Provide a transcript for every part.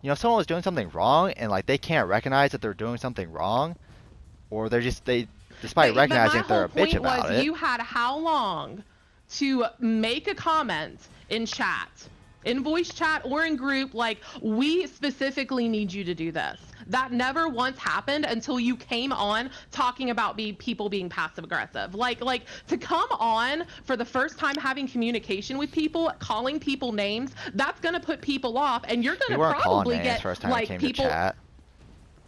you know, if someone was doing something wrong and like they can't recognize that they're doing something wrong, or despite But my recognizing that they're whole a bitch point about was it. you had how long to make a comment in chat, in voice chat or in group, like, we specifically need you to do this. That never once happened until you came on talking about people being passive aggressive. Like to come on for the first time having communication with people, calling people names, that's gonna put people off, and you're We gonna weren't calling probably names get first time we like came to people. chat.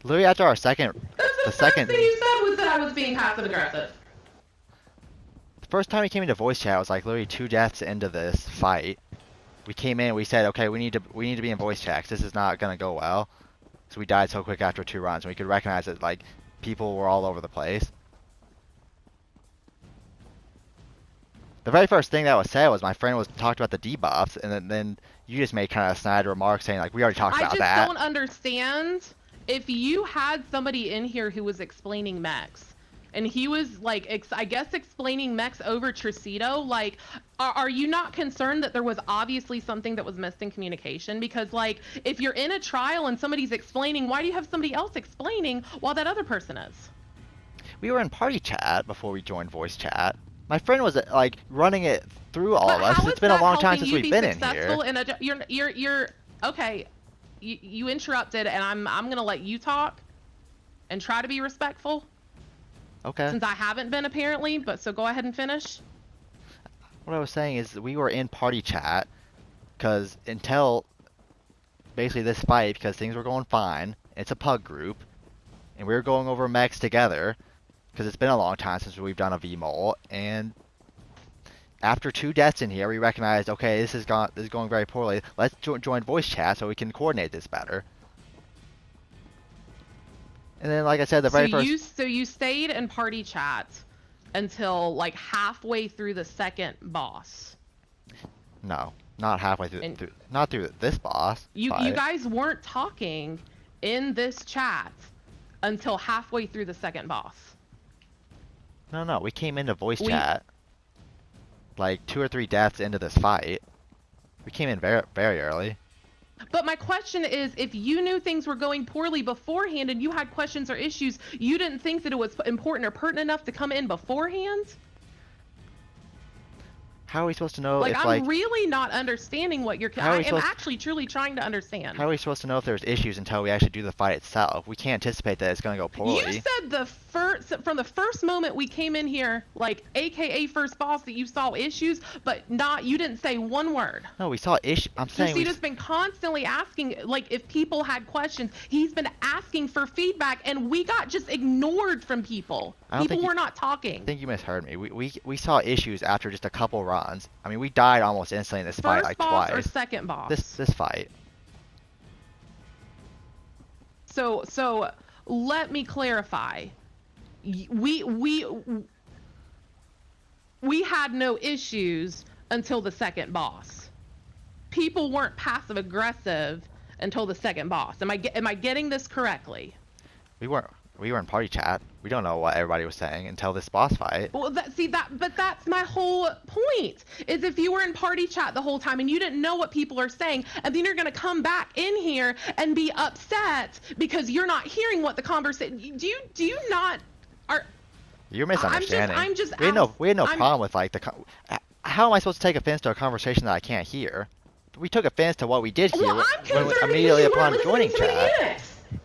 Literally after our second, That's the the first second, thing you said was that I was being passive aggressive. the first time we came into voice chat was like literally 2 deaths into this fight. We came in, we said, okay, we need to be in voice chat 'cause this is not gonna go well. So we died so quick after 2 runs, and we could recognize that like people were all over the place. The very first thing that was said was my friend was talked about the debuffs, and then you just made kind of a snide remark saying like we already talked about I just that. don't understand if you had somebody in here who was explaining mechs, and he was like, I guess explaining mechs over Tricito, like, are you not concerned that there was obviously something that was missed in communication? Because like, if you're in a trial and somebody's explaining, why do you have somebody else explaining while that other person is? We were in party chat before we joined voice chat. My friend was like running it through all But of us. how 'Cause it's is been a that long time helping since you we've be been in here. successful in a you're okay. You interrupted, and I'm gonna let you talk and try to be respectful. Okay. Since I haven't been apparently, but so go ahead and finish. What I was saying is we were in party chat because until basically this fight, because things were going fine. It's a pug group, and we were going over mechs together because it's been a long time since we've done a VMOL, and after 2 deaths in here, we recognized, okay, this is going very poorly. Let's join voice chat so we can coordinate this better. And then, like I said, the very first. So you stayed in party chat until like halfway through the second boss. No, not halfway through. And Not through this boss. you Fight. guys weren't talking in this chat until halfway through the second boss. No, we came into voice chat like 2 or 3 deaths into this fight. We came in very, very early. But my question is, if you knew things were going poorly beforehand and you had questions or issues, you didn't think that it was important or pertinent enough to come in beforehand? How are we supposed to know Like, if I'm really not understanding what you're. I am actually truly trying to understand. How are we supposed to know if there's issues until we actually do the fight itself? We can't anticipate that it's going to go poorly. You said from the first moment we came in here, like AKA first boss, that you saw issues, but you didn't say one word. No, we saw issues. I'm saying Tricito's been constantly asking, like, if people had questions. He's been asking for feedback, and we got just ignored from people. People were not talking. I think you misheard me. We saw issues after just a couple runs. I mean, we died almost instantly in this fight like twice. First boss or second boss? This fight. So let me clarify. We had no issues until the second boss. People weren't passive aggressive until the second boss. Am I getting this correctly? We were in party chat. We don't know what everybody was saying until this boss fight. Well, but that's my whole point. Is if you were in party chat the whole time and you didn't know what people are saying, and then you're gonna come back in here and be upset because you're not hearing what the conversation. Do you not? You're misunderstanding. I'm just. We had no problem with like how am I supposed to take offense to a conversation that I can't hear? We took offense to what we did hear immediately upon joining chat.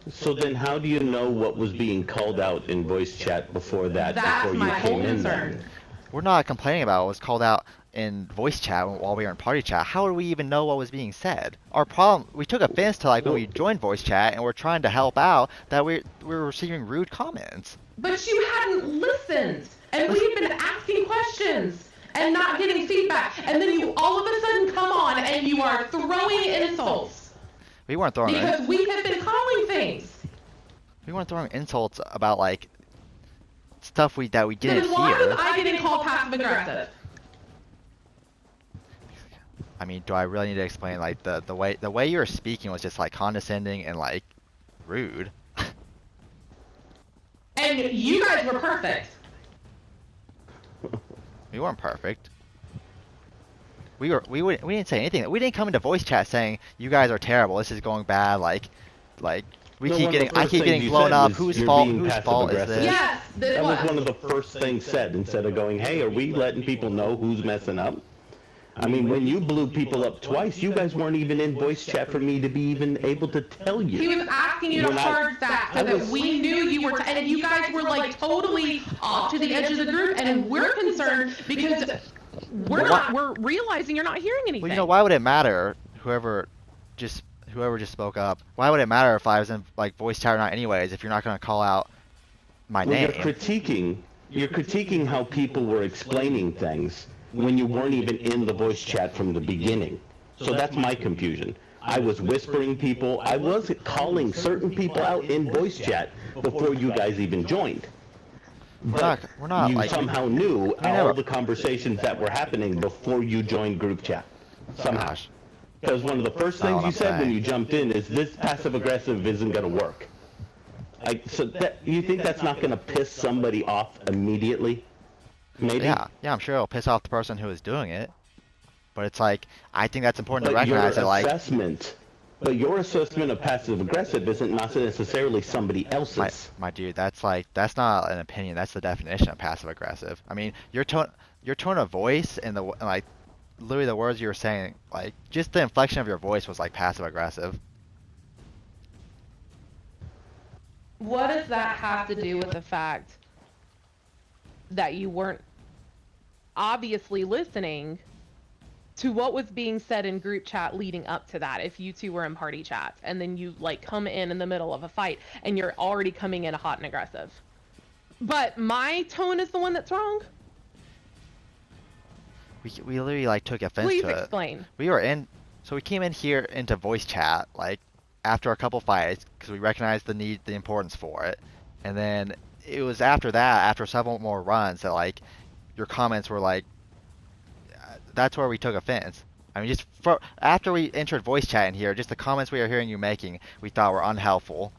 So then how do you know what was being called out in voice chat before that, before you came in then? We're not complaining about what was called out in voice chat while we were in party chat. How would we even know what was being said? Our problem, we took offense to like when we joined voice chat and we're trying to help out that we were receiving rude comments. But you hadn't listened, and we've been asking questions and not getting feedback, and then you all of a sudden come on and you are throwing insults. We weren't throwing because we have been calling things. We weren't throwing insults about like stuff that we didn't then why hear. was I getting called passive aggressive? I mean, do I really need to explain like the way you were speaking was just like condescending and like rude. And you guys were perfect. We weren't perfect. we didn't say anything. We didn't come into voice chat saying you guys are terrible. This is going bad. Like we No, keep one of the getting I first keep things getting you blown said up. was Whose you're fault? being Whose fault is passive-aggressive. this? Yes, That was one of the first things said, instead of going, hey, are we letting people know who's messing up? I mean, when you blew people up twice, you guys weren't even in voice chat for me to be even able to tell you. He was asking you to We're not- hard stack so that we knew you were, and you guys were like totally off to the edge of the group, and we're concerned because we're realizing you're not hearing anything. Well, you know, why would it matter? Whoever just spoke up. Why would it matter if I was in like voice chat or not? Anyways, if you're not gonna call out my Well, name. you're critiquing how people were explaining things when you weren't even in the voice chat from the beginning. So that's my confusion. I was whispering people, I was calling certain people out in voice chat before you guys even joined. But We're not you like somehow knew I never- all the conversations that were happening before you joined group chat. Somehow. Gosh. Because one of the first That's not things what you I'm said when saying. you jumped in is this passive aggressive isn't going to work. So that you think that's not going to piss somebody off immediately? Maybe. Yeah, I'm sure it'll piss off the person who is doing it. But it's like I think that's important to But your recognize that like your assessment of passive aggressive isn't not necessarily somebody else's. my dude, that's not an opinion. That's the definition of passive aggressive. I mean, your tone of voice and like literally the words you were saying, like just the inflection of your voice was like passive aggressive. What does that have to do with the fact that you weren't obviously listening to what was being said in group chat leading up to that? If you two were in party chat and then you like come in the middle of a fight and you're already coming in hot and aggressive, but my tone is the one that's wrong. We literally like took offense Please to it. explain. So we came in here into voice chat like after a couple fights because we recognized the importance for it, and then it was after that, after several more runs, that like your comments were like, that's where we took offense. I mean, just after we entered voice chat in here, just the comments we were hearing you making, we thought were unhelpful.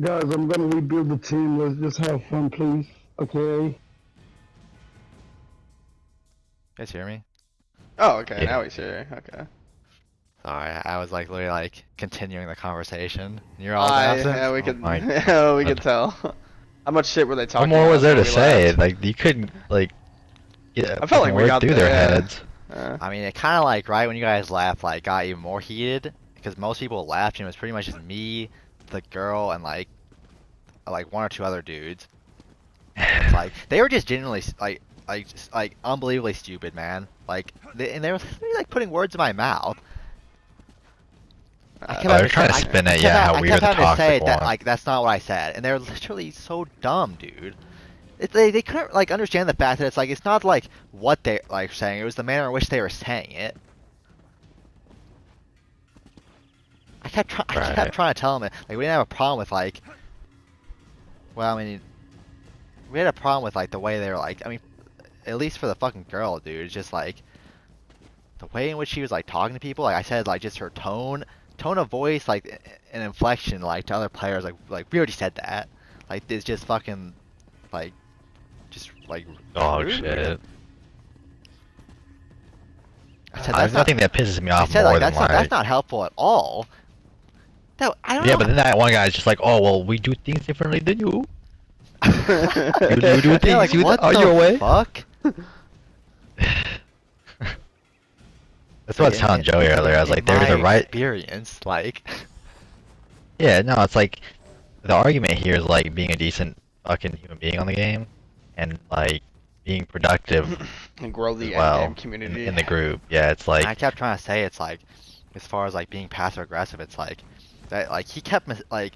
Guys, I'm gonna rebuild the team. Let's just have fun, please. Okay? You guys hear me? Oh, okay. Yeah. Now he's here. Okay. Sorry, I was like literally like continuing the conversation. You're all absent. Yeah, we Oh could. my Yeah, we God. could tell. How much shit were they What talking? more was there about to before we say? left? Like you couldn't like get I felt like we word got through there, their yeah. heads. I mean, it kind of like right when you guys left, like got even more heated because most people left and it was pretty much just me, the girl, and like one or two other dudes. And it's like they were just genuinely like unbelievably stupid, man. Like they were literally, like putting words in my mouth. I kept they're having trying to spin it, yeah, how I we're kept the having to say toxic that one. like that's not what I said, and they're literally so dumb, dude. They couldn't like understand the fact that it's like it's not like what they like saying; it was the manner in which they were saying it. I kept trying to tell them like we didn't have a problem with like. Well, I mean, we had a problem with like the way they were like. I mean, at least for the fucking girl, dude. It's just like the way in which she was like talking to people. Like I said, like just her tone of voice, like an inflection, like to other players. Like we already said that. Like it's just fucking like just like Dog rude. shit. I said, There's that's not, nothing that pisses me I off said more like than that's not helpful at all. That I don't yeah, know. but then that one guy's just like, oh well, we do things differently than you. You do Yeah, things like, you what are the your way. fuck? That's what I was telling Joey earlier. I was like, there's a right. experience, like. Yeah, no, it's like the argument here is like being a decent fucking human being on the game, and like being productive And grow the as well endgame community. in the group. Yeah, it's like I kept trying to say it's like, as far as like being passive aggressive, it's like that like he kept mistaking